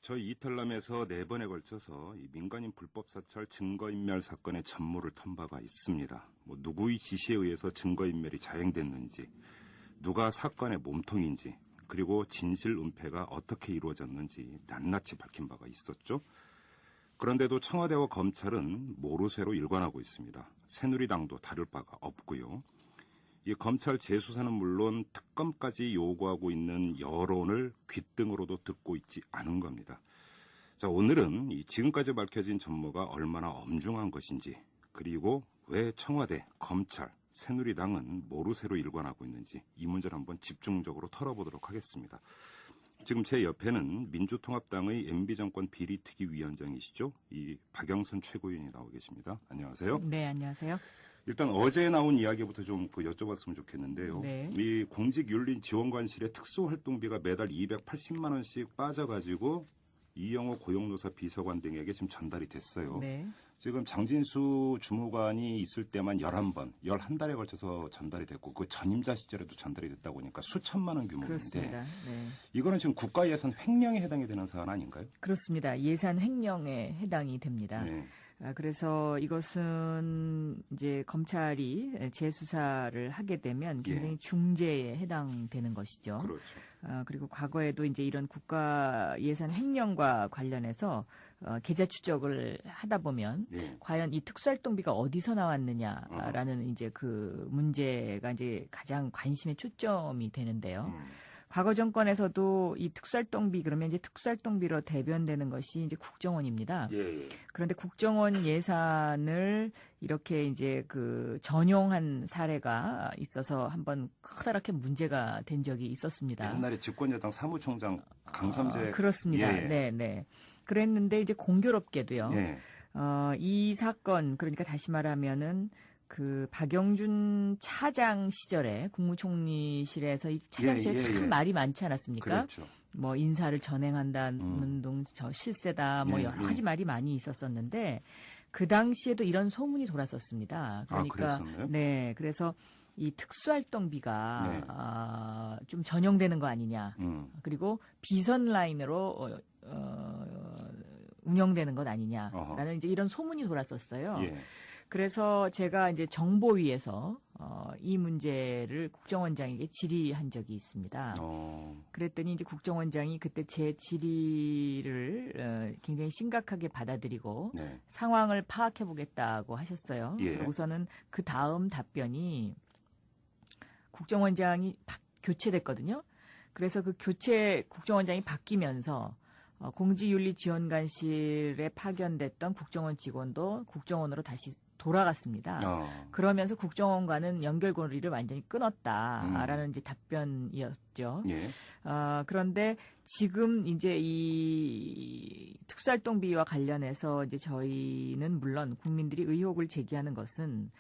저희 이탈남에서 4번에 걸쳐서 이 민간인 불법 사찰 증거인멸 사건의 전모를 턴 바가 있습니다. 누구의 지시에 의해서 증거인멸이 자행됐는지, 누가 사건의 몸통인지, 그리고 진실 은폐가 어떻게 이루어졌는지 낱낱이 밝힌 바가 있었죠. 그런데도 청와대와 검찰은 모르쇠로 일관하고 있습니다. 새누리당도 다를 바가 없고요. 이 검찰 재수사는 물론 특검까지 요구하고 있는 여론을 귓등으로도 듣고 있지 않은 겁니다. 자, 오늘은 이 지금까지 밝혀진 전모가 얼마나 엄중한 것인지, 그리고 왜 청와대, 검찰, 새누리당은 모르쇠로 일관하고 있는지 이 문제를 한번 집중적으로 털어보도록 하겠습니다. 지금 제 옆에는 민주통합당의 MB정권 비리특위위원장이시죠. 이 박영선 최고위원이 나오 계십니다. 안녕하세요. 네, 안녕하세요. 일단 어제 나온 이야기부터 좀 여쭤봤으면 좋겠는데요. 네. 이 공직윤리지원관실의 특수활동비가 매달 280만 원씩 빠져가지고 이영호 고용노사 비서관 등에게 지금 전달이 됐어요. 네. 지금 장진수 주무관이 있을 때만 11번, 11달에 걸쳐서 전달이 됐고 그 전임자 시절에도 전달이 됐다고 하니까 수천만 원 규모인데. 그렇습니다. 네. 이거는 지금 국가예산 횡령에 해당이 되는 사안 아닌가요? 그렇습니다. 예산 횡령에 해당이 됩니다. 네. 그래서 이것은 이제 검찰이 재수사를 하게 되면 굉장히 중죄에 해당되는 것이죠. 그렇죠. 그리고 과거에도 이제 이런 국가 예산 횡령과 관련해서 계좌 추적을 하다 보면 과연 이 특수활동비가 어디서 나왔느냐라는 이제 그 문제가 이제 가장 관심의 초점이 되는데요. 과거 정권에서도 이 특수활동비 그러면 이제 특수활동비로 대변되는 것이 이제 국정원입니다. 예. 그런데 국정원 예산을 이렇게 이제 그 전용한 사례가 있어서 한번 커다랗게 문제가 된 적이 있었습니다. 옛날에 집권여당 사무총장 강삼재. 그렇습니다. 예. 네. 그랬는데 이제 공교롭게도요. 예. 이 사건 그러니까 다시 말하면은 그 박영준 차장 시절에 국무총리실에서 이 차장실에 참 말이 많지 않았습니까? 그렇죠. 뭐 인사를 전행한다는 둥 저 실세다 뭐 여러 가지 말이 많이 있었었는데 그 당시에도 이런 소문이 돌았었습니다. 그러니까 그랬었나요? 네, 그래서 이 특수활동비가 좀 전용되는 거 아니냐. 그리고 비선 라인으로 운영되는 것 아니냐라는 이제 이런 소문이 돌았었어요. 예. 그래서 제가 이제 정보위에서 이 문제를 국정원장에게 질의한 적이 있습니다. 그랬더니 이제 국정원장이 그때 제 질의를 굉장히 심각하게 받아들이고 상황을 파악해 보겠다고 하셨어요. 예. 우선은 그 다음 답변이 국정원장이 교체됐거든요. 그래서 그 국정원장이 바뀌면서 공직윤리지원관실에 파견됐던 국정원 직원도 국정원으로 다시 돌아갔습니다. 그러면서 국정원과는 연결고리를 완전히 끊었다라는 이제 답변이었죠. 예. 그런데 지금 이제 이 특수활동비와 관련해서 이제 저희는 물론 국민들이 의혹을 제기하는 것은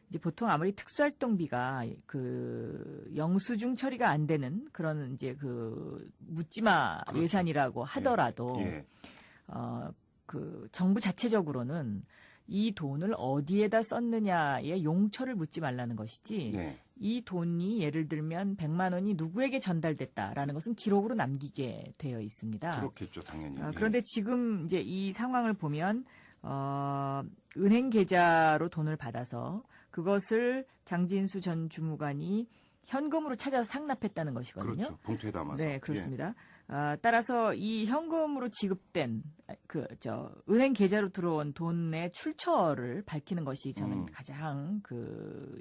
이제 보통 아무리 특수활동비가 그 영수증 처리가 안 되는 그런 이제 그 묻지마 그렇죠. 예산이라고 하더라도 그 정부 자체적으로는 이 돈을 어디에다 썼느냐의 용처를 묻지 말라는 것이지 이 돈이 예를 들면 100만 원이 누구에게 전달됐다라는 것은 기록으로 남기게 되어 있습니다. 그렇겠죠, 당연히. 그런데 지금 이제 이 상황을 보면 은행 계좌로 돈을 받아서 그것을 장진수 전 주무관이 현금으로 찾아서 상납했다는 것이거든요. 그렇죠. 봉투에 담아서. 네, 그렇습니다. 따라서 이 현금으로 지급된 은행 계좌로 들어온 돈의 출처를 밝히는 것이 저는 가장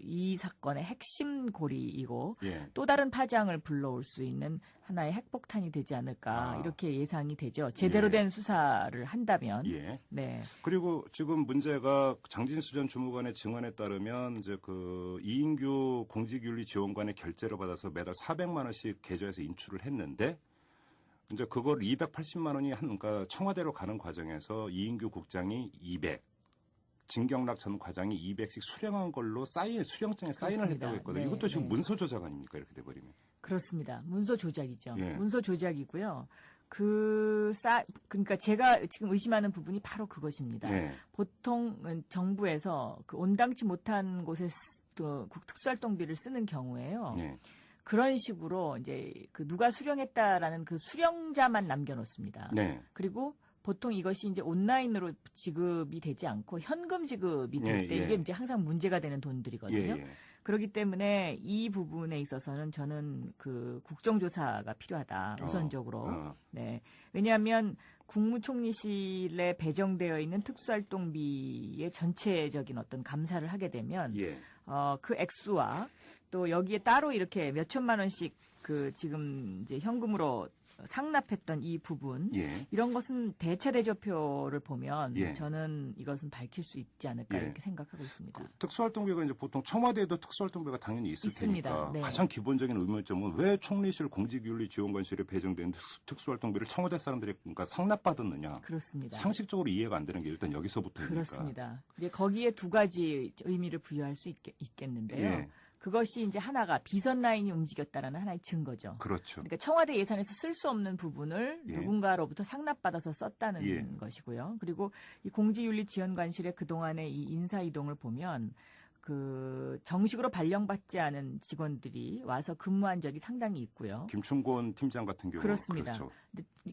이 사건의 핵심 고리이고 또 다른 파장을 불러올 수 있는 하나의 핵폭탄이 되지 않을까 이렇게 예상이 되죠. 제대로 된 수사를 한다면. 네. 그리고 지금 문제가 장진수 전 주무관의 증언에 따르면 이제 그 이인규 공직윤리지원관의 결제를 받아서 매달 400만 원씩 계좌에서 인출을 했는데 이제 그걸 280만 원이 그러니까 청와대로 가는 과정에서 이인규 국장이 200, 진경락 전 과장이 200씩 수령한 걸로 수령장에 사인을 했다고 했거든요. 이것도 지금 문서 조작 아닙니까? 이렇게 돼버리면. 그렇습니다. 문서 조작이죠. 문서 조작이고요. 그러니까 제가 지금 의심하는 부분이 바로 그것입니다. 보통 정부에서 그 온당치 못한 곳에 특수활동비를 쓰는 경우에요. 그런 식으로 이제 그 누가 수령했다라는 그 수령자만 남겨놓습니다. 네. 그리고 보통 이것이 이제 온라인으로 지급이 되지 않고 현금 지급이 될 때 예, 예. 이게 이제 항상 문제가 되는 돈들이거든요. 예, 예. 그렇기 때문에 이 부분에 있어서는 저는 그 국정조사가 필요하다. 우선적으로. 네. 왜냐하면 국무총리실에 배정되어 있는 특수활동비의 전체적인 어떤 감사를 하게 되면 예. 그 액수와 또 여기에 따로 이렇게 몇 천만 원씩 그 지금 이제 현금으로 상납했던 이 부분 예. 이런 것은 대차 대조표를 보면 예. 저는 이것은 밝힐 수 있지 않을까 예. 이렇게 생각하고 있습니다. 그 특수활동비가 이제 보통 청와대에도 특수활동비가 당연히 있을 있습니다. 테니까 네. 가장 기본적인 의문점은 왜 총리실 공직윤리지원관실에 배정된 특수활동비를 청와대 사람들이 그러니까 상납받았느냐. 그렇습니다. 상식적으로 이해가 안 되는 게 일단 여기서부터입니까. 그렇습니다. 이제 거기에 두 가지 의미를 부여할 수 있겠는데요. 예. 그것이 이제 하나가 비선 라인이 움직였다라는 하나의 증거죠. 그렇죠. 그러니까 청와대 예산에서 쓸 수 없는 부분을 예. 누군가로부터 상납받아서 썼다는 예. 것이고요. 그리고 이 공직윤리지원관실의 그동안의 이 인사 이동을 보면 그 정식으로 발령받지 않은 직원들이 와서 근무한 적이 상당히 있고요. 김충곤 팀장 같은 경우 그렇습니다. 그렇죠.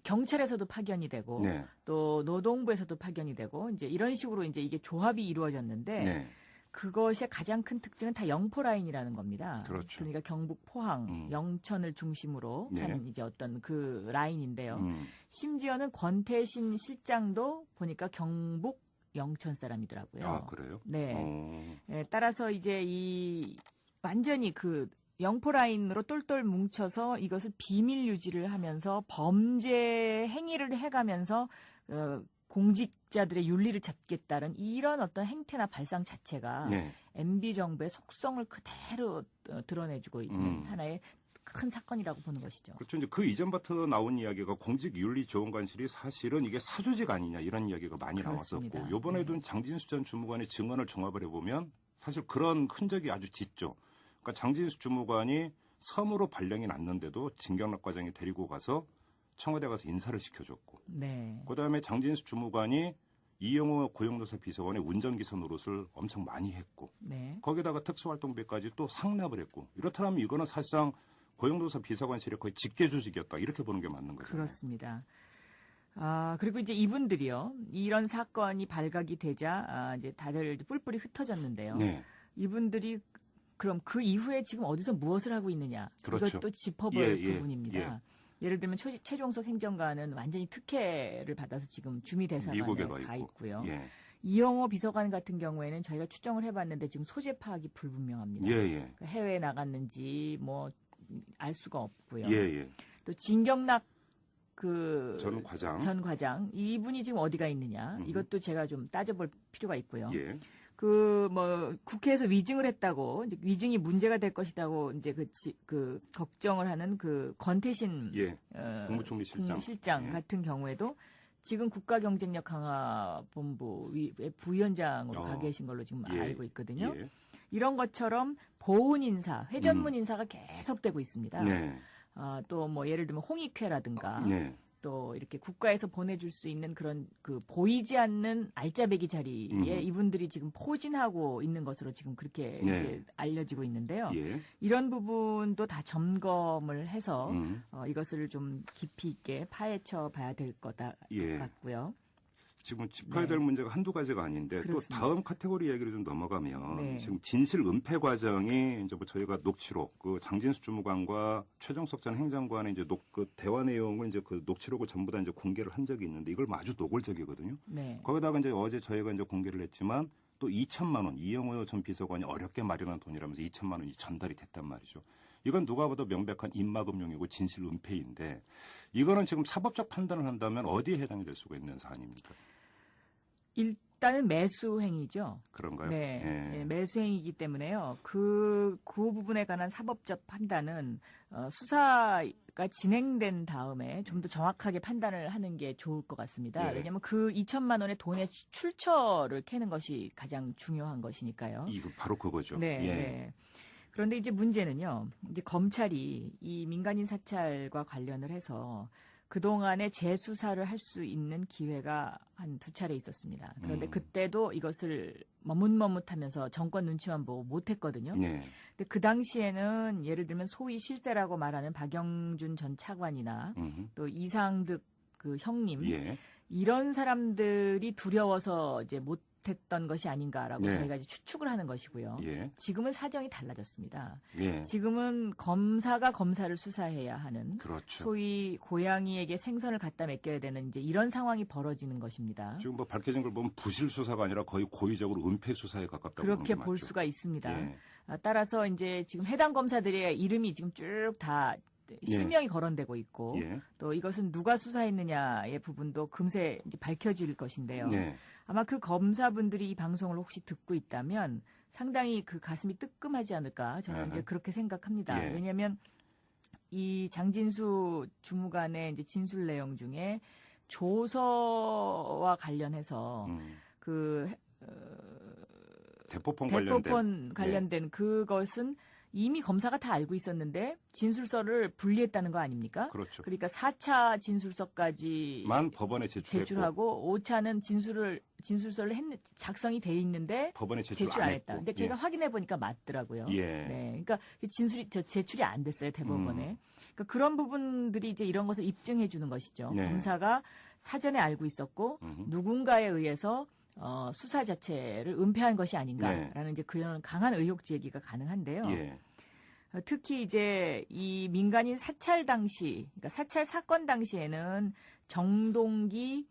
경찰에서도 파견이 되고 네. 또 노동부에서도 파견이 되고 이제 이런 식으로 이제 이게 조합이 이루어졌는데 네. 그것의 가장 큰 특징은 다 영포 라인이라는 겁니다. 그렇죠. 그러니까 경북 포항, 영천을 중심으로 네. 한 이제 어떤 그 라인인데요. 음. 심지어는 권태신 실장도 보니까 경북 영천 사람이더라고요. 아, 그래요? 네. 예, 따라서 이제 이 완전히 그 영포 라인으로 똘똘 뭉쳐서 이것을 비밀 유지를 하면서 범죄 행위를 해가면서 공직자들의 윤리를 잡겠다는 이런 어떤 행태나 발상 자체가 네. MB 정부의 속성을 그대로 드러내주고 있는 하나의 큰 사건이라고 보는 것이죠. 그렇죠. 이제 그 이전부터 나온 이야기가 공직윤리지원관실이 사실은 이게 사조직 아니냐 이런 이야기가 많이 그렇습니다. 나왔었고 이번에도 네. 장진수 전 주무관의 증언을 종합을 해보면 사실 그런 흔적이 아주 짙죠. 그러니까 장진수 주무관이 섬으로 발령이 났는데도 진경락 과장이 데리고 가서 청와대 가서 인사를 시켜줬고 네. 그다음에 장진수 주무관이 이영호 고용노사 비서관의 운전기사 노릇을 엄청 많이 했고 네. 거기다가 특수활동비까지 또 상납을 했고 이렇다면 이거는 사실상 고용노사 비서관실의 거의 직계 조직이었다 이렇게 보는 게 맞는 거죠. 그렇습니다. 그리고 이제 이분들이요. 이런 사건이 발각이 되자 이제 다들 뿔뿔이 흩어졌는데요. 네. 이분들이 그럼 그 이후에 지금 어디서 무엇을 하고 있느냐. 그렇죠. 이것도 짚어볼 예, 부분입니다. 예를 들면 최종석 행정관은 완전히 특혜를 받아서 지금 주미대사관에 가 있고요. 예. 이영호 비서관 같은 경우에는 저희가 추정을 해봤는데 지금 소재 파악이 불분명합니다. 예, 예. 그러니까 해외에 나갔는지 뭐 알 수가 없고요. 예, 예. 또 진경락 전 과장. 전 과장 이분이 지금 어디가 있느냐 이것도 제가 좀 따져볼 필요가 있고요. 예. 국회에서 위증을 했다고 이제 위증이 문제가 될 것이다고 이제 그 걱정을 하는 그 권태신 예. 국무총리 실장 예. 같은 경우에도 지금 국가경쟁력 강화본부의 부위원장으로 가 계신 걸로 지금 예. 알고 있거든요. 예. 이런 것처럼 보훈 인사, 회전문 인사가 계속되고 있습니다. 네. 또 뭐 예를 들면 홍익회라든가 네. 또 이렇게 국가에서 보내줄 수 있는 그런 그 보이지 않는 알짜배기 자리에 이분들이 지금 포진하고 있는 것으로 지금 그렇게 네. 이제 알려지고 있는데요. 예. 이런 부분도 다 점검을 해서 이것을 좀 깊이 있게 파헤쳐 봐야 될 거다 예. 같고요. 지금 짚어야 될 문제가 한두 가지가 아닌데 그렇습니다. 또 다음 카테고리 얘기를 좀 넘어가면 네. 지금 진실 은폐 과정이 이제 뭐 저희가 녹취록 그 장진수 주무관과 최정석 전 행정관의 이제 그 대화 내용을 이제 그 녹취록을 전부 다 이제 공개를 한 적이 있는데 이걸 아주 노골적이거든요. 네. 거기다가 이제 어제 저희가 이제 공개를 했지만 또 2천만 원 이영호 전 비서관이 어렵게 마련한 돈이라면서 2천만 원이 전달이 됐단 말이죠. 이건 누가 봐도 명백한 입막음용이고 진실 은폐인데 이거는 지금 사법적 판단을 한다면 어디에 해당이 될 수가 있는 사안입니까? 일단은 매수 행위죠. 그런가요? 네, 예. 네, 매수 행위이기 때문에요. 그 부분에 관한 사법적 판단은 수사가 진행된 다음에 좀 더 정확하게 판단을 하는 게 좋을 것 같습니다. 예. 왜냐하면 그 2천만 원의 돈의 출처를 캐는 것이 가장 중요한 것이니까요. 이거 바로 그거죠. 네. 예. 네. 그런데 이제 문제는요. 이제 검찰이 이 민간인 사찰과 관련을 해서 그동안에 재수사를 할 수 있는 기회가 한 2차례 있었습니다. 그런데 그때도 이것을 머뭇머뭇하면서 정권 눈치만 보고 못했거든요. 네. 근데 그 당시에는 예를 들면 소위 실세라고 말하는 박영준 전 차관이나 또 이상득 그 형님 예. 이런 사람들이 두려워서 이제 못했던 것이 아닌가라고 네. 저희가 이제 추측을 하는 것이고요. 예. 지금은 사정이 달라졌습니다. 예. 지금은 검사가 검사를 수사해야 하는 그렇죠. 소위 고양이에게 생선을 갖다 맡겨야 되는 이제 이런 상황이 벌어지는 것입니다. 지금 뭐 밝혀진 걸 보면 부실 수사가 아니라 거의 고의적으로 은폐 수사에 가깝다고 그렇게 보는 게 볼 맞죠. 수가 있습니다. 예. 따라서 이제 지금 해당 검사들의 이름이 지금 쭉 다 실명이 거론되고 있고 예. 또 이것은 누가 수사했느냐의 부분도 금세 이제 밝혀질 것인데요. 네. 아마 그 검사분들이 이 방송을 혹시 듣고 있다면 상당히 그 가슴이 뜨끔하지 않을까 저는 이제 그렇게 생각합니다. 예. 왜냐하면 이 장진수 주무관의 이제 진술 내용 중에 조서와 관련해서 그 대포폰 관련된 그것은 이미 검사가 다 알고 있었는데 진술서를 분리했다는 거 아닙니까? 그렇죠. 그러니까 4차 진술서까지 만 법원에 제출하고 5차는 진술서를 작성이 돼 있는데 법원에 제출 안 했다. 했고. 근데 제가 확인해 보니까 맞더라고요. 예. 네, 그러니까 제출이 안 됐어요 대법원에. 그러니까 그런 부분들이 이제 이런 것을 입증해 주는 것이죠. 네. 검사가 사전에 알고 있었고 누군가에 의해서 수사 자체를 은폐한 것이 아닌가라는 이제 그런 강한 의혹 제기가 가능한데요. 예. 특히 이제 이 민간인 사찰 당시, 그러니까 사찰 사건 당시에는 정동기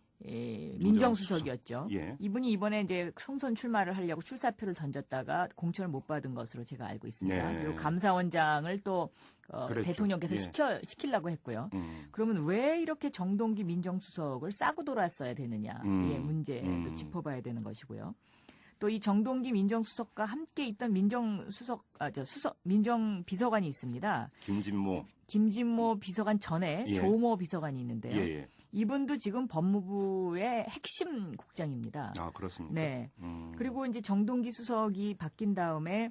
민정수석이었죠. 예. 이분이 이번에 이제 총선 출마를 하려고 출사표를 던졌다가 공천을 못 받은 것으로 제가 알고 있습니다. 네. 그리고 감사원장을 또 그랬죠. 대통령께서 예. 시키려고 했고요. 그러면 왜 이렇게 정동기 민정수석을 싸고 돌았어야 되느냐의 문제도 짚어봐야 되는 것이고요. 또 이 정동기 민정수석과 함께 있던 민정비서관이 있습니다. 김진모 비서관 전에 예. 조모 비서관이 있는데요. 예. 이분도 지금 법무부의 핵심 국장입니다. 아, 그렇습니까? 네. 그리고 이제 정동기 수석이 바뀐 다음에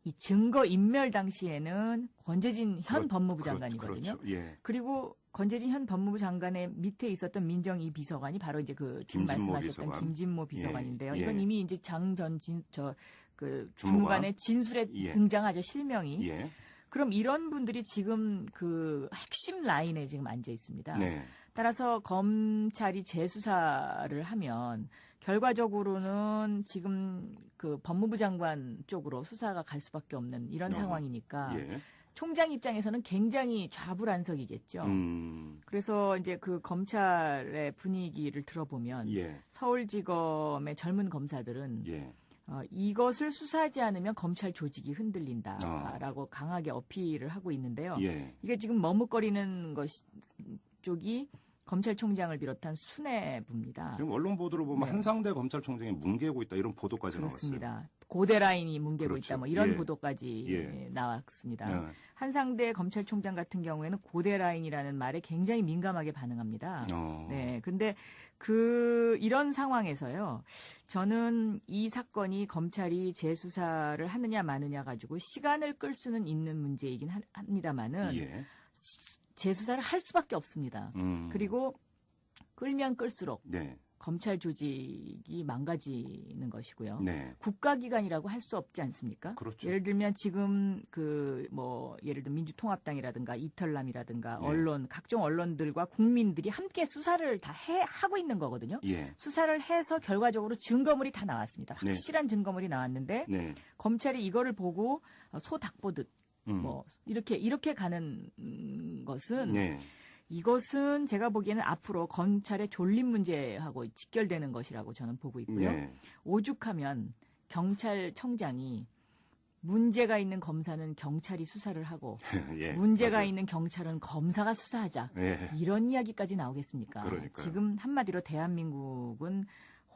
이 증거 인멸 당시에는 권재진 현 법무부 장관이거든요. 그렇죠. 예. 그리고 권재진 현 법무부 장관의 밑에 있었던 민정이 비서관이 바로 이제 그 지금 말씀하셨던 김진모 비서관인데요. 예. 이건 이미 이제 주무관의 진술에 예. 등장하죠, 실명이. 예. 그럼 이런 분들이 지금 그 핵심 라인에 지금 앉아 있습니다. 네. 따라서 검찰이 재수사를 하면 결과적으로는 지금 그 법무부 장관 쪽으로 수사가 갈 수밖에 없는 이런 상황이니까 예. 총장 입장에서는 굉장히 좌불안석이겠죠. 그래서 이제 그 검찰의 분위기를 들어보면 예. 서울지검의 젊은 검사들은 예. 이것을 수사하지 않으면 검찰 조직이 흔들린다라고 강하게 어필을 하고 있는데요. 예. 이게 지금 머뭇거리는 쪽이 검찰총장을 비롯한 수뇌부입니다. 지금 언론 보도를 보면 네. 한상대 검찰총장이 뭉개고 있다 이런 보도까지 그렇습니다. 나왔어요. 고대 라인이 뭉개고 그렇죠. 있다 뭐 이런 예. 보도까지 예. 나왔습니다. 네. 한상대 검찰총장 같은 경우에는 고대 라인이라는 말에 굉장히 민감하게 반응합니다. 네, 근데 이런 상황에서요, 저는 이 사건이 검찰이 재수사를 하느냐 마느냐 가지고 시간을 끌 수는 있는 문제이긴 합니다만은 예. 재수사를 할 수밖에 없습니다. 그리고 끌면 끌수록 네. 검찰 조직이 망가지는 것이고요. 네. 국가기관이라고 할 수 없지 않습니까? 그렇죠. 예를 들면 지금 예를 들면 민주통합당이라든가 이털남이라든가 네. 언론, 각종 언론들과 국민들이 함께 수사를 다 하고 있는 거거든요. 예. 수사를 해서 결과적으로 증거물이 다 나왔습니다. 네. 확실한 증거물이 나왔는데 네. 검찰이 이거를 보고 소 닭 보듯 이렇게 가는 것은 네. 이것은 제가 보기에는 앞으로 검찰의 존립 문제하고 직결되는 것이라고 저는 보고 있고요. 네. 오죽하면 경찰청장이 문제가 있는 검사는 경찰이 수사를 하고 예. 문제가 맞아요. 있는 경찰은 검사가 수사하자. 예. 이런 이야기까지 나오겠습니까? 그러니까요. 지금 한마디로 대한민국은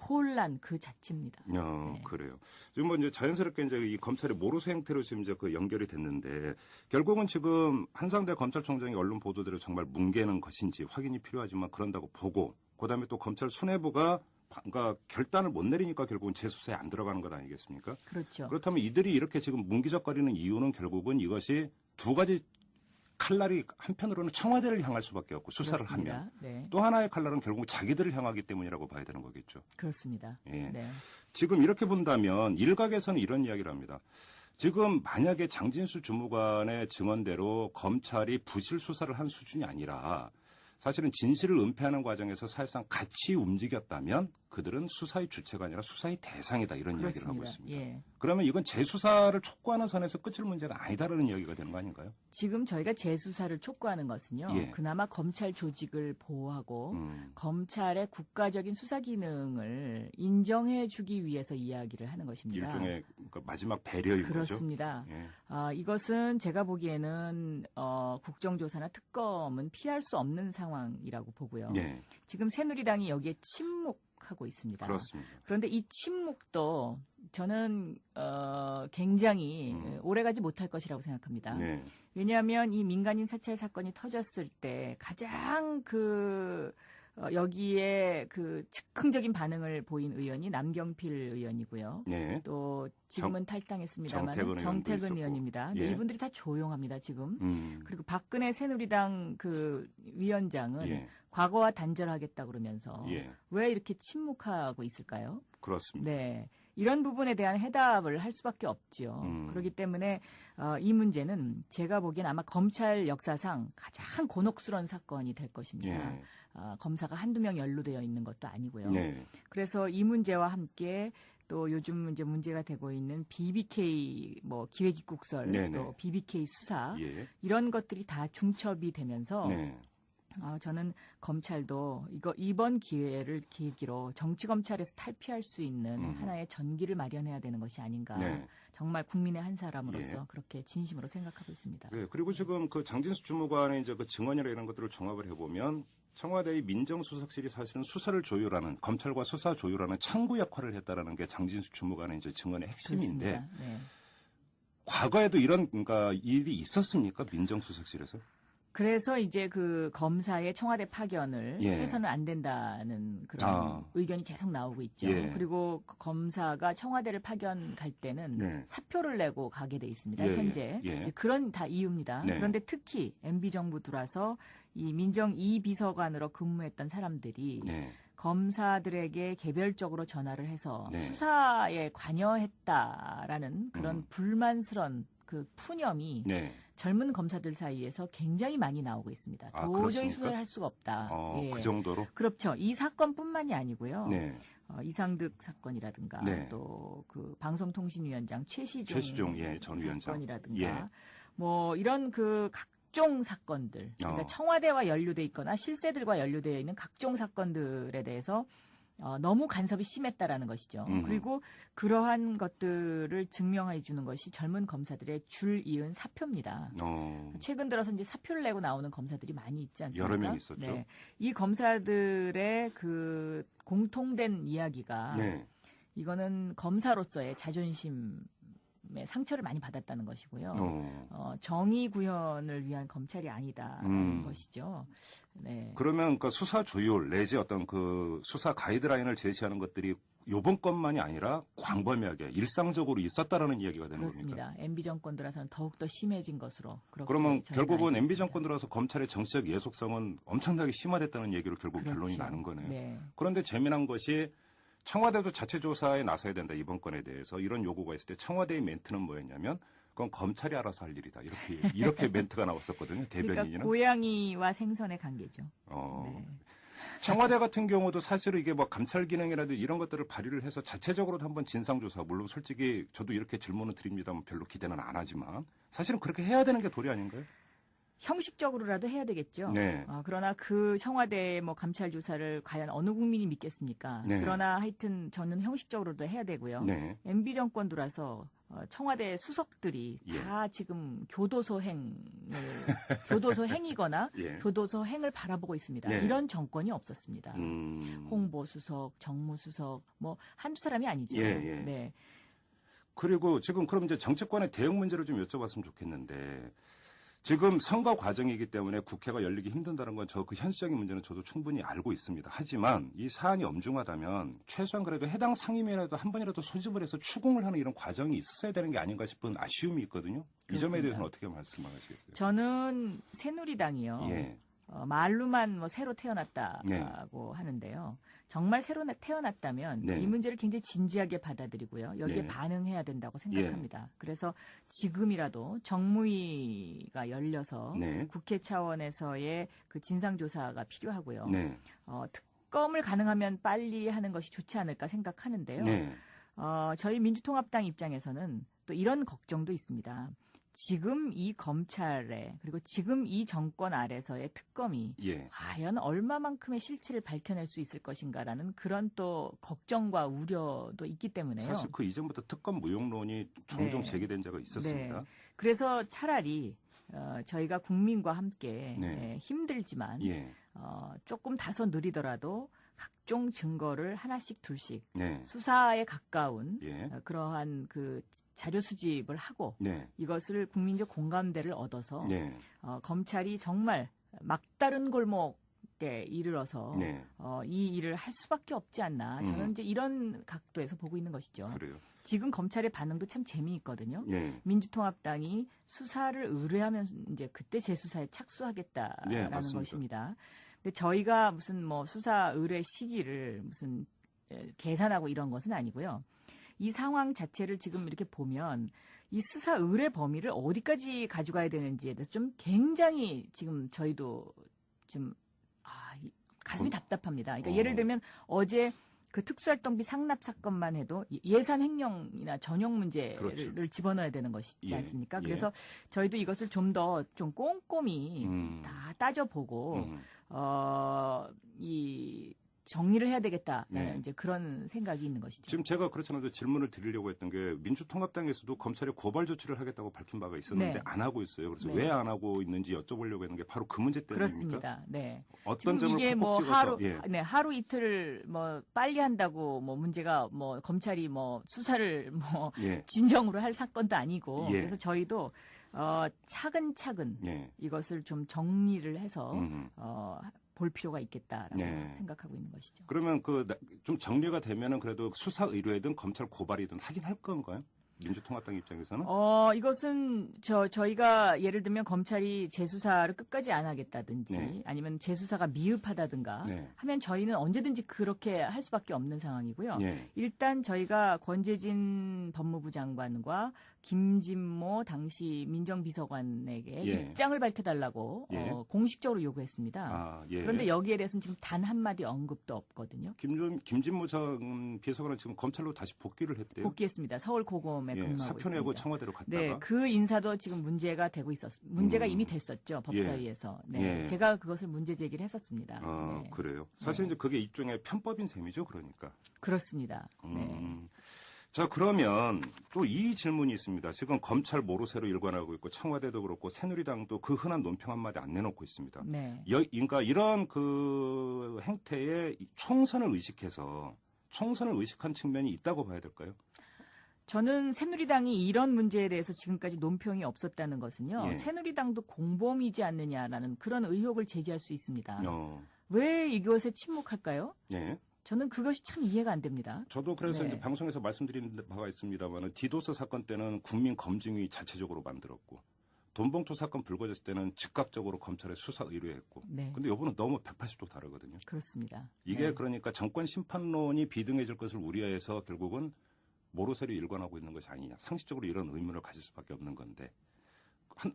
혼란 그 자체입니다. 네. 그래요. 지금 뭐 이제 자연스럽게 이제 이 검찰의 모르쇠 행태로 지금 이제 그 연결이 됐는데 결국은 지금 한상대 검찰총장이 언론 보도대로 정말 뭉개는 것인지 확인이 필요하지만 그런다고 보고 그다음에 또 검찰 수뇌부가 그러니까 결단을 못 내리니까 결국은 재수사에 안 들어가는 것 아니겠습니까? 그렇죠. 그렇다면 이들이 이렇게 지금 뭉기적거리는 이유는 결국은 이것이 두 가지 칼날이 한편으로는 청와대를 향할 수밖에 없고 수사를 그렇습니다. 하면 네. 또 하나의 칼날은 결국 자기들을 향하기 때문이라고 봐야 되는 거겠죠. 그렇습니다. 예. 네. 지금 이렇게 본다면 일각에서는 이런 이야기를 합니다. 지금 만약에 장진수 주무관의 증언대로 검찰이 부실 수사를 한 수준이 아니라 사실은 진실을 은폐하는 과정에서 사실상 같이 움직였다면 그들은 수사의 주체가 아니라 수사의 대상이다 이런 이야기를 하고 있습니다. 예. 그러면 이건 재수사를 촉구하는 선에서 끝일 문제가 아니다라는 이야기가 되는 거 아닌가요? 지금 저희가 재수사를 촉구하는 것은요. 예. 그나마 검찰 조직을 보호하고 검찰의 국가적인 수사 기능을 인정해주기 위해서 이야기를 하는 것입니다. 일종의 그러니까 마지막 배려인 거죠. 그렇습니다. 예. 이것은 제가 보기에는 국정조사나 특검은 피할 수 없는 상황이라고 보고요. 예. 지금 새누리당이 여기에 침묵하고 있습니다. 그렇습니다. 그런데 이 침묵도 저는 굉장히 오래가지 못할 것이라고 생각합니다. 네. 왜냐하면 이 민간인 사찰 사건이 터졌을 때 가장 여기에 즉흥적인 반응을 보인 의원이 남경필 의원이고요. 네. 또 지금은 탈당했습니다만 정태근 정태근 의원입니다. 예. 이분들이 다 조용합니다 지금. 그리고 박근혜 새누리당 위원장은 예. 과거와 단절하겠다 그러면서 예. 왜 이렇게 침묵하고 있을까요? 그렇습니다. 네. 이런 부분에 대한 해답을 할 수밖에 없죠. 그렇기 때문에 이 문제는 제가 보기엔 아마 검찰 역사상 가장 곤혹스러운 사건이 될 것입니다. 예. 검사가 한두 명 연루되어 있는 것도 아니고요. 네. 그래서 이 문제와 함께 또 요즘 이제 문제가 되고 있는 BBK 기획입국설 네네. 또 BBK 수사 예. 이런 것들이 다 중첩이 되면서 네. 저는 검찰도 이번 기회를 계기로 정치 검찰에서 탈피할 수 있는 하나의 전기를 마련해야 되는 것이 아닌가. 네. 정말 국민의 한 사람으로서 예. 그렇게 진심으로 생각하고 있습니다. 네. 그리고 지금 그 장진수 주무관의 이제 그 증언이나 이런 것들을 종합을 해보면 청와대의 민정수석실이 사실은 수사를 조율하는 검찰과 수사 조율하는 창구 역할을 했다라는 게 장진수 주무관의 이제 증언의 핵심인데 그렇습니다. 네. 과거에도 이런 그러니까 일이 있었습니까 민정수석실에서? 그래서 이제 그 검사의 청와대 파견을 예. 해서는 안 된다는 그런 의견이 계속 나오고 있죠. 예. 그리고 검사가 청와대를 파견 갈 때는 네. 사표를 내고 가게 돼 있습니다. 예, 현재. 예. 이제 그런 다 이유입니다. 네. 그런데 특히 MB 정부 들어와서 이 민정 2비서관으로 근무했던 사람들이 네. 검사들에게 개별적으로 전화를 해서 네. 수사에 관여했다라는 그런 불만스런 그 푸념이 네. 젊은 검사들 사이에서 굉장히 많이 나오고 있습니다. 도저히 그렇습니까? 수사를 할 수가 없다. 예. 그 정도로? 그렇죠. 이 사건뿐만이 아니고요. 네. 이상득 사건이라든가 네. 또 그 방송통신위원장 최시중 전 위원장. 사건이라든가 예. 이런 그 각종 사건들, 그러니까 청와대와 연루돼 있거나 실세들과 연루되어 있는 각종 사건들에 대해서 너무 간섭이 심했다라는 것이죠. 그리고 그러한 것들을 증명해 주는 것이 젊은 검사들의 줄 이은 사표입니다. 최근 들어서 이제 사표를 내고 나오는 검사들이 많이 있지 않습니까? 여러 명 있었죠. 네. 이 검사들의 그 공통된 이야기가 네. 이거는 검사로서의 자존심에 상처를 많이 받았다는 것이고요. 정의 구현을 위한 검찰이 아니다라는 것이죠. 네. 그러면 그러니까 수사 조율 내지 어떤 그 수사 가이드라인을 제시하는 것들이 요번 건만이 아니라 광범위하게 일상적으로 있었다라는 이야기가 되는 그렇습니다. 겁니까? MB 정권 들어서는 더욱더 심해진 것으로 그렇게 그러면 결국은 알고 MB 있습니다. 정권 들어서 검찰의 정치적 예속성은 엄청나게 심화됐다는 얘기로 결국 그렇죠. 결론이 나는 거네요. 네. 그런데 재미난 것이 청와대도 자체 조사에 나서야 된다 이번 건에 대해서 이런 요구가 있을 때 청와대의 멘트는 뭐였냐면 그건 검찰이 알아서 할 일이다 이렇게 멘트가 나왔었거든요. 대변인은. 그러니까 고양이와 생선의 관계죠. 네. 청와대 같은 경우도 사실은 이게 뭐 감찰 기능이라든지 이런 것들을 발휘를 해서 자체적으로도 한번 진상조사, 물론 솔직히 저도 이렇게 질문을 드립니다만 별로 기대는 안 하지만 사실은 그렇게 해야 되는 게 도리 아닌가요? 형식적으로라도 해야 되겠죠. 네. 그러나 그 청와대 감찰 조사를 과연 어느 국민이 믿겠습니까? 네. 그러나 하여튼 저는 형식적으로도 해야 되고요. 네. MB 정권 들어서 청와대 수석들이 예. 다 지금 교도소 행이거나 예. 교도소 행을 바라보고 있습니다. 네. 이런 정권이 없었습니다. 홍보수석, 정무수석, 한두 사람이 아니죠. 예, 예. 네. 그리고 지금 그럼 이제 정치권의 대응 문제를 좀 여쭤봤으면 좋겠는데 지금 선거 과정이기 때문에 국회가 열리기 힘든다는 건 그 현실적인 문제는 저도 충분히 알고 있습니다. 하지만 이 사안이 엄중하다면 최소한 그래도 해당 상임위라도 한 번이라도 소집을 해서 추궁을 하는 이런 과정이 있어야 되는 게 아닌가 싶은 아쉬움이 있거든요. 그렇습니다. 이 점에 대해서는 어떻게 말씀하시겠어요? 저는 새누리당이요. 예. 말로만 뭐 새로 태어났다고 하는데요. 정말 새로 태어났다면 네. 이 문제를 굉장히 진지하게 받아들이고요. 여기에 네. 반응해야 된다고 생각합니다. 그래서 지금이라도 정무위가 열려서 네. 국회 차원에서의 그 진상조사가 필요하고요. 네. 특검을 가능하면 빨리 하는 것이 좋지 않을까 생각하는데요. 네. 저희 민주통합당 입장에서는 또 이런 걱정도 있습니다. 지금 이 검찰에 그리고 지금 이 정권 아래서의 특검이 예. 과연 얼마만큼의 실체를 밝혀낼 수 있을 것인가라는 그런 또 걱정과 우려도 있기 때문에요. 사실 그 이전부터 특검 무용론이 종종 네. 제기된 적이 있었습니다. 네. 그래서 차라리 저희가 국민과 함께 네. 힘들지만 예. 조금 다소 느리더라도 각종 증거를 하나씩 둘씩 네. 수사에 가까운 예. 그러한 그 자료 수집을 하고 네. 이것을 국민적 공감대를 얻어서 네. 검찰이 정말 막다른 골목에 이르러서 네. 이 일을 할 수밖에 없지 않나. 저는 이제 이런 각도에서 보고 있는 것이죠. 그래요. 지금 검찰의 반응도 참 재미있거든요. 예. 민주통합당이 수사를 의뢰하면 이제 그때 재수사에 착수하겠다라는 네, 맞습니다. 것입니다. 근데 저희가 무슨 뭐 수사 의뢰 시기를 무슨 계산하고 이런 것은 아니고요. 이 상황 자체를 지금 이렇게 보면 이 수사 의뢰 범위를 어디까지 가져가야 되는지에 대해서 좀 굉장히 지금 저희도 좀 가슴이 답답합니다. 그러니까 예를 들면 어제 그 특수활동비 상납 사건만 해도 예산 횡령이나 전용 문제를 그렇죠. 집어넣어야 되는 것이지 예, 않습니까? 예. 그래서 저희도 이것을 좀 더 좀 꼼꼼히 다 따져보고 이 정리를 해야 되겠다라는 네. 이제 그런 생각이 있는 것이죠. 지금 제가 그렇잖아요. 질문을 드리려고 했던 게 민주통합당에서도 검찰에 고발 조치를 하겠다고 밝힌 바가 있었는데 네. 안 하고 있어요. 그래서 네. 왜 안 하고 있는지 여쭤보려고 했는 게 바로 그 문제 때문입니까? 그렇습니다. 네. 어떤 지금 점을 이게 콕콕 뭐 찍어서 예. 하루 이틀 뭐 빨리 한다고 뭐 문제가 뭐 검찰이 뭐 수사를 뭐 예. 진정으로 할 사건도 아니고 예. 그래서 저희도 차근차근 예. 이것을 좀 정리를 해서 음. 볼 필요가 있겠다라고 네. 생각하고 있는 것이죠. 그러면 좀 정리가 되면은 그래도 수사 의뢰든 검찰 고발이든 하긴 할 건가요? 민주통합당 입장에서는? 이것은 저희가 예를 들면 검찰이 재수사를 끝까지 안 하겠다든지 네. 아니면 재수사가 미흡하다든가 네. 하면 저희는 언제든지 그렇게 할 수밖에 없는 상황이고요. 네. 일단 저희가 권재진 법무부 장관과 김진모 당시 민정비서관에게 예. 입장을 밝혀달라고 예. 공식적으로 요구했습니다. 아, 예. 그런데 여기에 대해서는 지금 단 한마디 언급도 없거든요. 김진모 전 비서관은 지금 검찰로 다시 복귀를 했대요. 복귀했습니다. 서울 고검에 예, 근무하고 사표 있습니다. 내고 청와대로 갔다가. 네, 그 인사도 지금 문제가 되고 문제가 이미 됐었죠. 법사위에서. 네, 예. 제가 그것을 문제 제기를 했었습니다. 네. 그래요. 사실 네. 이제 그게 일종의 편법인 셈이죠, 그러니까. 그렇습니다. 네. 자, 그러면 또 이 질문이 있습니다. 지금 검찰 모르쇠로 일관하고 있고 청와대도 그렇고 새누리당도 그 흔한 논평 한마디 안 내놓고 있습니다. 네. 그러니까 이런 그 행태에 총선을 의식한 측면이 있다고 봐야 될까요? 저는 새누리당이 이런 문제에 대해서 지금까지 논평이 없었다는 것은요. 예. 새누리당도 공범이지 않느냐라는 그런 의혹을 제기할 수 있습니다. 어, 왜 이것에 침묵할까요? 예. 저는 그것이 참 이해가 안 됩니다. 저도 그래서 네. 이제 방송에서 말씀드린 바가 있습니다만 디도스 사건 때는 국민검증위 자체적으로 만들었고 돈봉투 사건 불거졌을 때는 즉각적으로 검찰에 수사 의뢰했고 네. 근데 요번은 너무 180도 다르거든요. 그렇습니다. 이게 네. 그러니까 정권 심판론이 비등해질 것을 우려해서 결국은 모로세로 일관하고 있는 것이 아니냐. 상식적으로 이런 의문을 가질 수밖에 없는 건데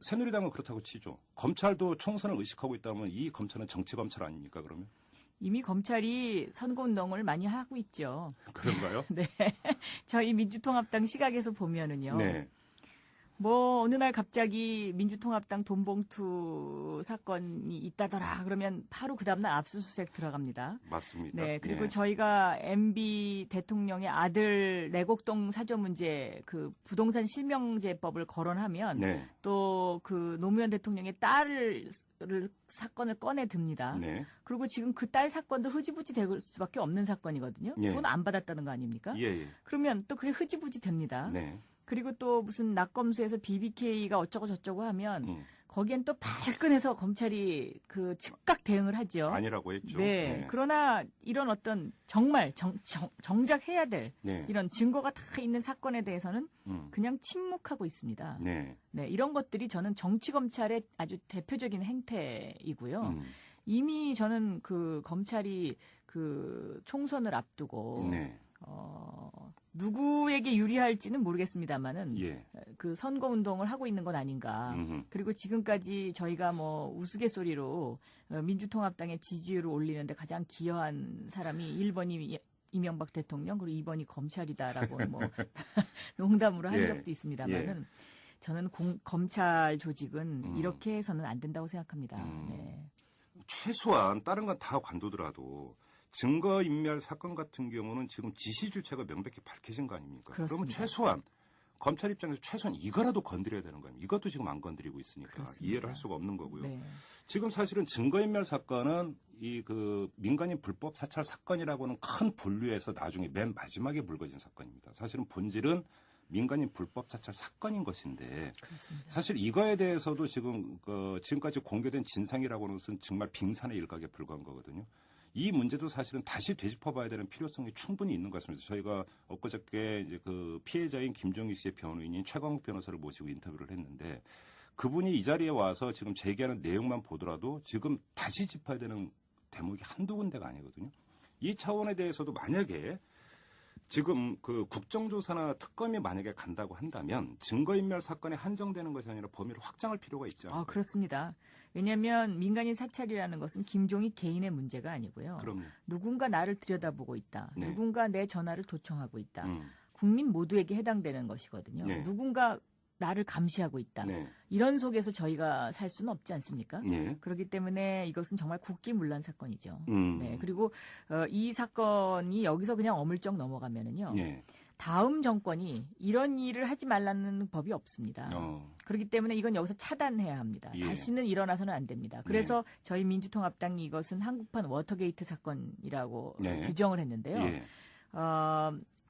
새누리당은 그렇다고 치죠. 검찰도 총선을 의식하고 있다면 이 검찰은 정치검찰 아닙니까 그러면? 이미 검찰이 선거운동을 많이 하고 있죠. 그런가요? 네. 저희 민주통합당 시각에서 보면은요. 네. 뭐 어느 날 갑자기 민주통합당 돈봉투 사건이 있다더라 그러면 바로 그 다음날 압수수색 들어갑니다. 맞습니다. 네, 그리고 예. 저희가 MB 대통령의 아들 내곡동 사저 문제 그 부동산 실명제법을 거론하면 네. 또 그 노무현 대통령의 딸을 사건을 꺼내 듭니다. 네. 그리고 지금 그 딸 사건도 흐지부지 될 수밖에 없는 사건이거든요. 예. 돈 안 받았다는 거 아닙니까? 예, 예. 그러면 또 그게 흐지부지 됩니다. 네. 그리고 또 무슨 낙검수에서 BBK가 어쩌고 저쩌고 하면 거기엔 또 발끈해서 검찰이 그 즉각 대응을 하죠. 아니라고 했죠. 네. 그러나 이런 어떤 정말 정작 해야 될 네. 이런 증거가 다 있는 사건에 대해서는 그냥 침묵하고 있습니다. 네. 네. 이런 것들이 저는 정치 검찰의 아주 대표적인 행태이고요. 이미 저는 그 검찰이 그 총선을 앞두고 네. 누구에게 유리할지는 모르겠습니다만은 예. 그 선거 운동을 하고 있는 건 아닌가. 그리고 지금까지 저희가 뭐 우스갯소리로 민주통합당의 지지율을 올리는데 가장 기여한 사람이 1번이 이명박 대통령 그리고 2번이 검찰이다라고 뭐 농담으로 한 예. 적도 있습니다만은 저는 검찰 조직은 이렇게 해서는 안 된다고 생각합니다. 네. 최소한 다른 건 다 관두더라도 증거인멸 사건 같은 경우는 지금 지시 주체가 명백히 밝혀진 거 아닙니까? 그렇습니다. 그러면 최소한 검찰 입장에서 최소한 이거라도 건드려야 되는 거 아닙니까? 이것도 지금 안 건드리고 있으니까 그렇습니다. 이해를 할 수가 없는 거고요. 네. 지금 사실은 증거인멸 사건은 이 그 민간인 불법 사찰 사건이라고는 큰 분류에서 나중에 맨 마지막에 불거진 사건입니다. 사실은 본질은 민간인 불법 사찰 사건인 것인데 그렇습니다. 사실 이거에 대해서도 지금 지금까지 공개된 진상이라고는 것은 정말 빙산의 일각에 불과한 거거든요. 이 문제도 사실은 다시 되짚어봐야 되는 필요성이 충분히 있는 것 같습니다. 저희가 엊그저께 이제 그 피해자인 김종희 씨의 변호인인 최광욱 변호사를 모시고 인터뷰를 했는데 그분이 이 자리에 와서 지금 제기하는 내용만 보더라도 지금 다시 짚어야 되는 대목이 한두 군데가 아니거든요. 이 차원에 대해서도 만약에 지금 그 국정조사나 특검이 만약에 간다고 한다면 증거인멸 사건에 한정되는 것이 아니라 범위를 확장할 필요가 있지 않을까요? 그렇습니다. 왜냐하면 민간인 사찰이라는 것은 김종희 개인의 문제가 아니고요. 그럼요. 누군가 나를 들여다보고 있다. 네. 누군가 내 전화를 도청하고 있다. 음. 국민 모두에게 해당되는 것이거든요. 네. 누군가 나를 감시하고 있다. 네. 이런 속에서 저희가 살 수는 없지 않습니까? 네. 그렇기 때문에 이것은 정말 국기문란 사건이죠. 음. 네. 그리고 이 사건이 여기서 그냥 어물쩍 넘어가면은요. 네. 다음 정권이 이런 일을 하지 말라는 법이 없습니다. 그렇기 때문에 이건 여기서 차단해야 합니다. 예. 다시는 일어나서는 안 됩니다. 그래서 저희 민주통합당이 이것은 한국판 워터게이트 사건이라고 네. 규정을 했는데요. 예.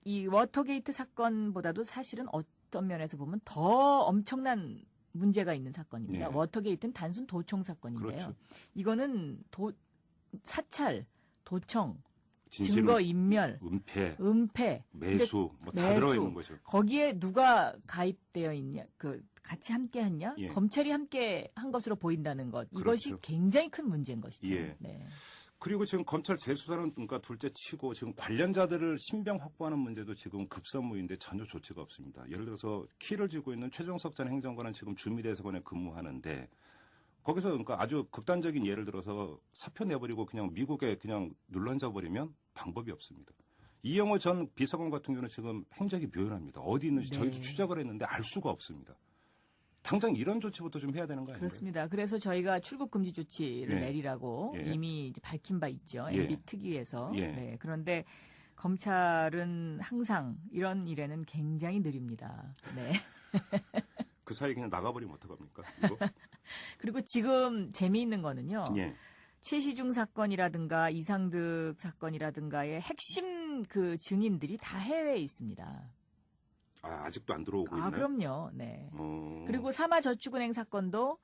이 워터게이트 사건보다도 사실은 어떤 면에서 보면 더 엄청난 문제가 있는 사건입니다. 네. 워터게이트는 단순 도청 사건인데요. 그렇죠. 이거는 사찰, 도청, 진실, 증거인멸, 은폐, 매수 뭐 다 들어가 있는 거죠. 거기에 누가 가입되어 있냐, 같이 함께 했냐, 예. 검찰이 함께 한 것으로 보인다는 것, 이것이 그렇죠. 굉장히 큰 문제인 것이죠. 예. 네. 그리고 지금 검찰 재수사는 그러니까 둘째 치고 지금 관련자들을 신병 확보하는 문제도 지금 급선무인데 전혀 조치가 없습니다. 예를 들어서 키를 쥐고 있는 최종석 전 행정관은 지금 주미대사관에 근무하는데 거기서 그러니까 아주 극단적인 예를 들어서 사표 내버리고 그냥 미국에 그냥 눌러앉아 버리면 방법이 없습니다. 이영호 전 비서관 같은 경우는 지금 행적이 묘연합니다. 어디 있는지 저희도 추적을 했는데 알 수가 없습니다. 당장 이런 조치부터 좀 해야 되는 거 아닌가요? 그렇습니다. 그래서 저희가 출국 금지 조치를 예. 내리라고 예. 이미 이제 밝힌 바 있죠. 예. MB 특위에서. 예. 네. 그런데 검찰은 항상 이런 일에는 굉장히 느립니다. 네. 그 사이에 그냥 나가버리면 어떡합니까? 이거? 그리고 지금 재미있는 거는요. 예. 최시중 사건이라든가 이상득 사건이라든가의 핵심 그 증인들이 다 해외에 있습니다. 아직도 안 들어오고 있나요? 그럼요. 네. 어... 그리고 삼화저축은행 사건도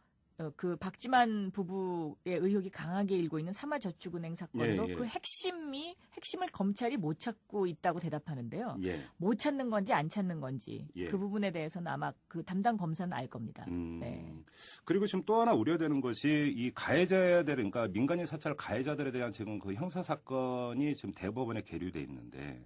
그 박지만 부부의 의혹이 강하게 일고 있는 삼화저축은행 사건으로 예, 예. 그 핵심을 검찰이 못 찾고 있다고 대답하는데요. 예. 못 찾는 건지 안 찾는 건지 예. 그 부분에 대해서는 아마 그 담당 검사는 알 겁니다. 네. 그리고 지금 또 하나 우려되는 것이 이 가해자들, 그러니까 민간인 사찰 가해자들에 대한 지금 그 형사 사건이 지금 대법원에 계류돼 있는데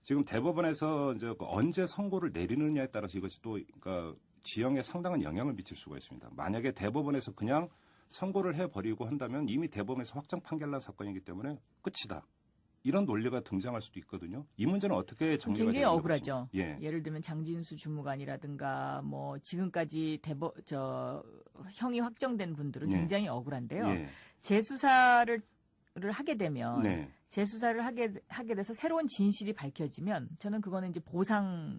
지금 대법원에서 이제 언제 선고를 내리느냐에 따라서 이것이 또 그러니까 지형에 상당한 영향을 미칠 수가 있습니다. 만약에 대법원에서 그냥 선고를 해버리고 한다면 이미 대법원에서 확정 판결난 사건이기 때문에 끝이다. 이런 논리가 등장할 수도 있거든요. 이 문제는 어떻게 정리가 굉장히 되는지 억울하죠. 예. 예를 들면 장진수 주무관이라든가 뭐 지금까지 형이 확정된 분들은 예. 굉장히 억울한데요. 예. 재수사를 하게 되면 네. 재수사를 하게 돼서 새로운 진실이 밝혀지면 저는 그거는 이제 보상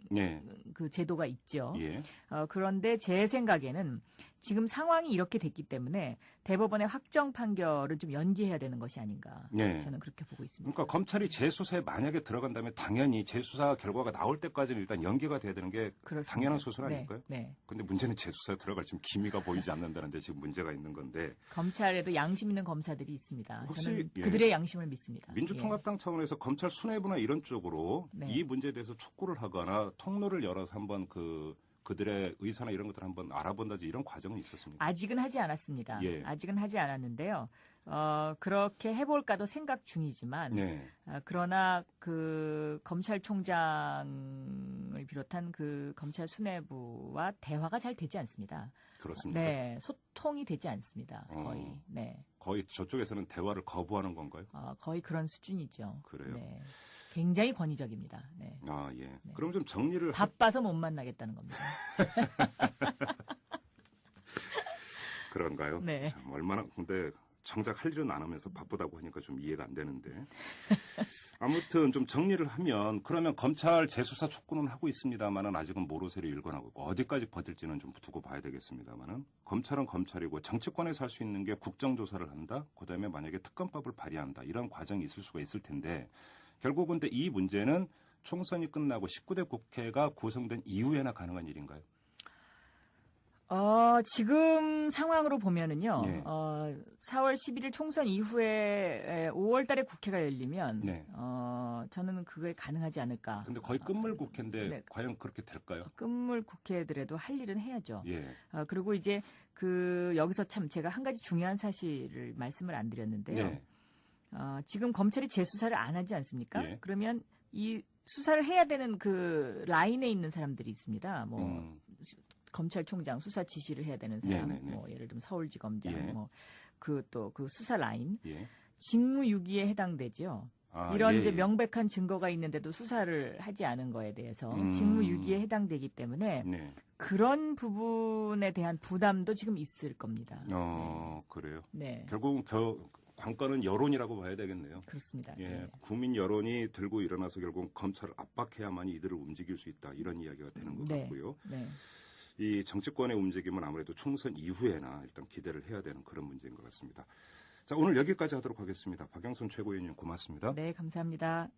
네. 그 제도가 있죠. 예. 그런데 제 생각에는 지금 상황이 이렇게 됐기 때문에 대법원의 확정 판결은 좀 연기해야 되는 것이 아닌가. 네. 저는 그렇게 보고 있습니다. 그러니까 검찰이 재수사에 만약에 들어간다면 당연히 재수사 결과가 나올 때까지는 일단 연기가 돼야 되는 게 그렇습니다. 당연한 수순 아닐까요? 네. 근데 문제는 재수사에 들어갈 지금 기미가 보이지 않는다는 데 지금 문제가 있는 건데. 검찰에도 양심 있는 검사들이 있습니다. 혹시, 저는 예. 그들의 양심을 믿습니다. 민주통합당 차원에서 검찰 수뇌부나 이런 쪽으로 네. 이 문제에 대해서 촉구를 하거나 통로를 열어서 한번 그들의 의사나 이런 것들을 한번 알아본다든지 이런 과정은 있었습니까? 아직은 하지 않았습니다. 예. 아직은 하지 않았는데요. 그렇게 해볼까도 생각 중이지만, 네. 그러나 그 검찰총장을 비롯한 그 검찰 수뇌부와 대화가 잘 되지 않습니다. 그렇습니까? 네, 소통이 되지 않습니다. 거의. 네. 거의 저쪽에서는 대화를 거부하는 건가요? 거의 그런 수준이죠. 그래요? 네. 굉장히 권위적입니다. 네. 아, 예. 네. 그럼 좀 정리를 바빠서 못 만나겠다는 겁니다. 그런가요? 네. 참, 얼마나 근데 정작 할 일은 안 하면서 바쁘다고 하니까 좀 이해가 안 되는데. 아무튼 좀 정리를 하면 그러면 검찰 재수사 촉구는 하고 있습니다만은 아직은 모로세를 일관하고 있고 어디까지 버틸지는 좀 두고 봐야 되겠습니다만은 검찰은 검찰이고 정치권에서 할 수 있는 게 국정조사를 한다. 그다음에 만약에 특검법을 발의한다. 이런 과정이 있을 수가 있을 텐데 결국은 근데 이 문제는 총선이 끝나고 19대 국회가 구성된 이후에나 가능한 일인가요? 지금 상황으로 보면은요, 네. 4월 11일 총선 이후에 5월 달에 국회가 열리면, 네. 저는 그게 가능하지 않을까. 근데 거의 끝물 국회인데 네. 과연 그렇게 될까요? 끝물 국회들에도 할 일은 해야죠. 예. 그리고 이제 여기서 참 제가 한 가지 중요한 사실을 말씀을 안 드렸는데요. 네. 지금 검찰이 재수사를 안 하지 않습니까? 예. 그러면 이 수사를 해야 되는 그 라인에 있는 사람들이 있습니다. 검찰총장 수사 지시를 해야 되는 사람, 네네네. 예를 들면 서울지검장, 예. 그 수사 라인, 예. 직무유기에 해당되죠. 이런 예, 이제 예. 명백한 증거가 있는데도 수사를 하지 않은 거에 대해서 음. 직무유기에 해당되기 때문에 네. 그런 부분에 대한 부담도 지금 있을 겁니다. 그래요. 네, 결국은 관건은 여론이라고 봐야 되겠네요. 그렇습니다. 예, 네. 국민 여론이 들고 일어나서 결국 검찰을 압박해야만이 이들을 움직일 수 있다. 이런 이야기가 되는 것 네. 같고요. 네. 이 정치권의 움직임은 아무래도 총선 이후에나 일단 기대를 해야 되는 그런 문제인 것 같습니다. 자, 오늘 여기까지 하도록 하겠습니다. 박영선 최고위원님 고맙습니다. 네, 감사합니다.